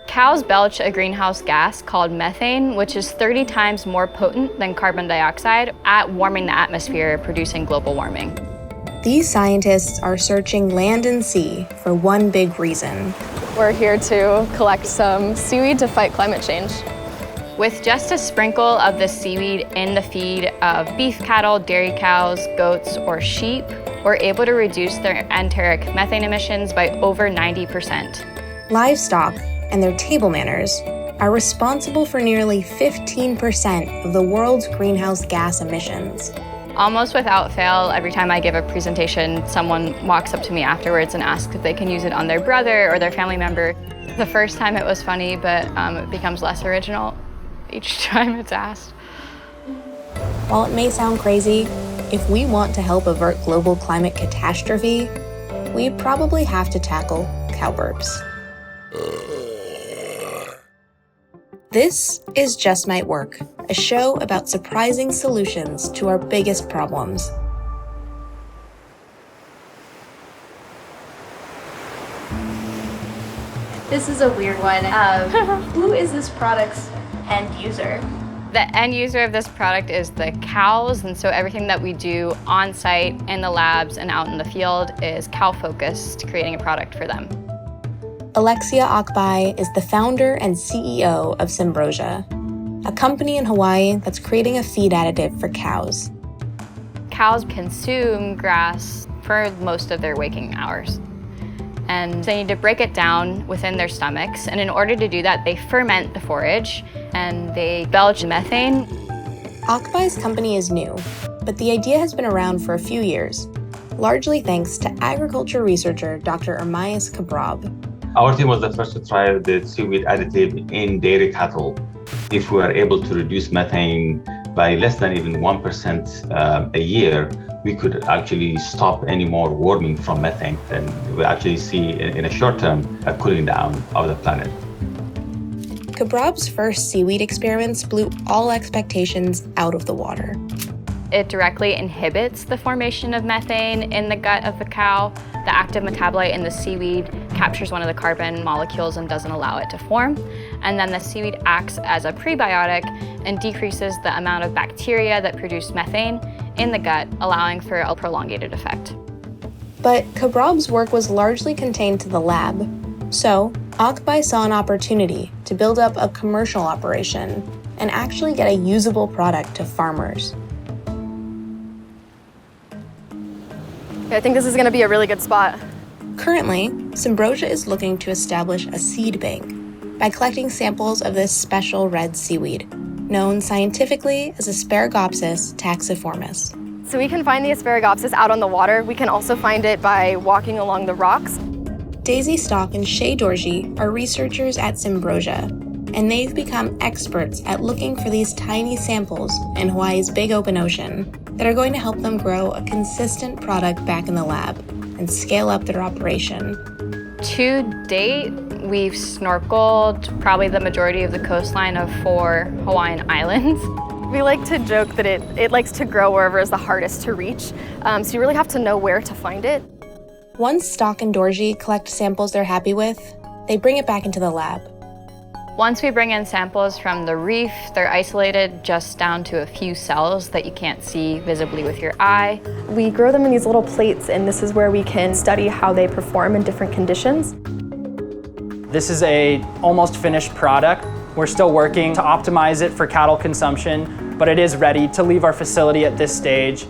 Cows belch a greenhouse gas called methane, which is 30 times more potent than carbon dioxide at warming the atmosphere, producing global warming. These scientists are searching land and sea for one big reason. We're here to collect some seaweed to fight climate change. With just a sprinkle of the seaweed in the feed of beef cattle, dairy cows, goats, or sheep, we're able to reduce their enteric methane emissions by over 90%. Livestock and their table manners are responsible for nearly 15% of the world's greenhouse gas emissions. Almost without fail, every time I give a presentation, someone walks up to me afterwards and asks if they can use it on their brother or their family member. The first time it was funny, but it becomes less original each time it's asked. While it may sound crazy, if we want to help avert global climate catastrophe, we probably have to tackle cow burps. This is Just Might Work, a show about surprising solutions to our biggest problems. This is a weird one. Who is this product's end user? The end user of this product is the cows, and so everything that we do on site, in the labs, and out in the field is cow-focused, creating a product for them. Alexia Akbai is the founder and CEO of Symbrosia, a company in Hawaii that's creating a feed additive for cows. Cows consume grass for most of their waking hours, and they need to break it down within their stomachs, and in order to do that, they ferment the forage, and they belch methane. Akbai's company is new, but the idea has been around for a few years, largely thanks to agriculture researcher Dr. Ermias Kabrab. Our team was the first to try the seaweed additive in dairy cattle. If we are able to reduce methane by less than even 1% a year, we could actually stop any more warming from methane, and we actually see in a short term a cooling down of the planet. Kabrab's first seaweed experiments blew all expectations out of the water. It directly inhibits the formation of methane in the gut of the cow. The active metabolite in the seaweed captures one of the carbon molecules and doesn't allow it to form. And then the seaweed acts as a prebiotic and decreases the amount of bacteria that produce methane in the gut, allowing for a prolongated effect. But Kabrab's work was largely contained to the lab. So Akbai saw an opportunity to build up a commercial operation and actually get a usable product to farmers. I think this is going to be a really good spot. Currently, Symbrosia is looking to establish a seed bank by collecting samples of this special red seaweed, known scientifically as Asparagopsis taxiformis. So we can find the Asparagopsis out on the water. We can also find it by walking along the rocks. Daisy Stock and Shay Dorji are researchers at Symbrosia, and they've become experts at looking for these tiny samples in Hawaii's big open ocean that are going to help them grow a consistent product back in the lab and scale up their operation. To date, we've snorkeled probably the majority of the coastline of 4 Hawaiian islands. We like to joke that it likes to grow wherever is the hardest to reach, so you really have to know where to find it. Once Stock and Dorji collect samples they're happy with, they bring it back into the lab. Once we bring in samples from the reef, they're isolated just down to a few cells that you can't see visibly with your eye. We grow them in these little plates, and this is where we can study how they perform in different conditions. This is a almost finished product. We're still working to optimize it for cattle consumption, but it is ready to leave our facility at this stage.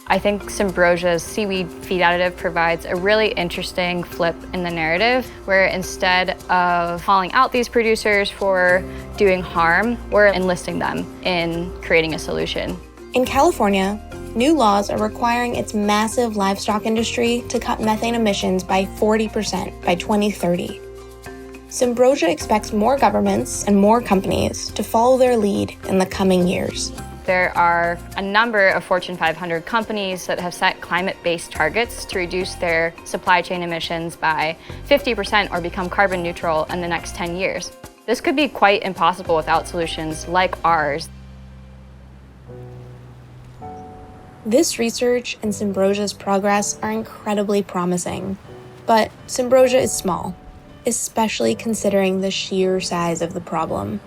I think Symbrosia's seaweed feed additive provides a really interesting flip in the narrative, where instead of calling out these producers for doing harm, we're enlisting them in creating a solution. In California, new laws are requiring its massive livestock industry to cut methane emissions by 40% by 2030. Symbrosia expects more governments and more companies to follow their lead in the coming years. There are a number of Fortune 500 companies that have set climate-based targets to reduce their supply chain emissions by 50% or become carbon neutral in the next 10 years. This could be quite impossible without solutions like ours. This research and Symbrosia's progress are incredibly promising, but Symbrosia is small, especially considering the sheer size of the problem.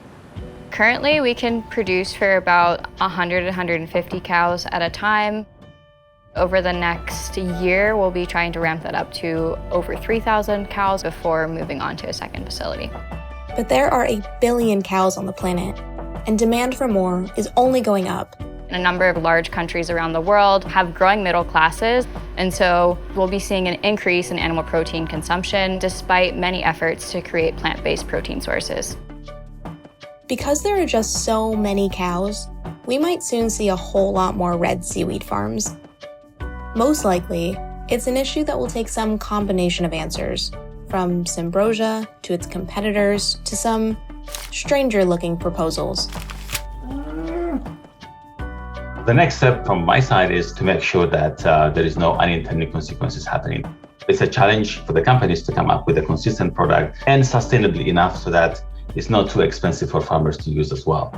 Currently, we can produce for about 100 to 150 cows at a time. Over the next year, we'll be trying to ramp that up to over 3,000 cows before moving on to a second facility. But there are 1 billion cows on the planet, and demand for more is only going up. A number of large countries around the world have growing middle classes, and so we'll be seeing an increase in animal protein consumption despite many efforts to create plant-based protein sources. Because there are just so many cows, we might soon see a whole lot more red seaweed farms. Most likely, it's an issue that will take some combination of answers, from Symbrosia to its competitors to some stranger-looking proposals. The next step from my side is to make sure that there is no unintended consequences happening. It's a challenge for the companies to come up with a consistent product and sustainably enough so that it's not too expensive for farmers to use as well.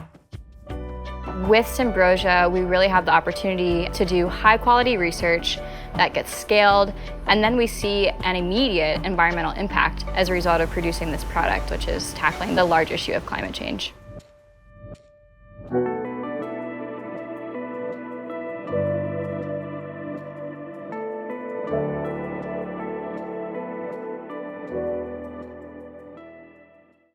With Symbrosia, we really have the opportunity to do high-quality research that gets scaled, and then we see an immediate environmental impact as a result of producing this product, which is tackling the large issue of climate change.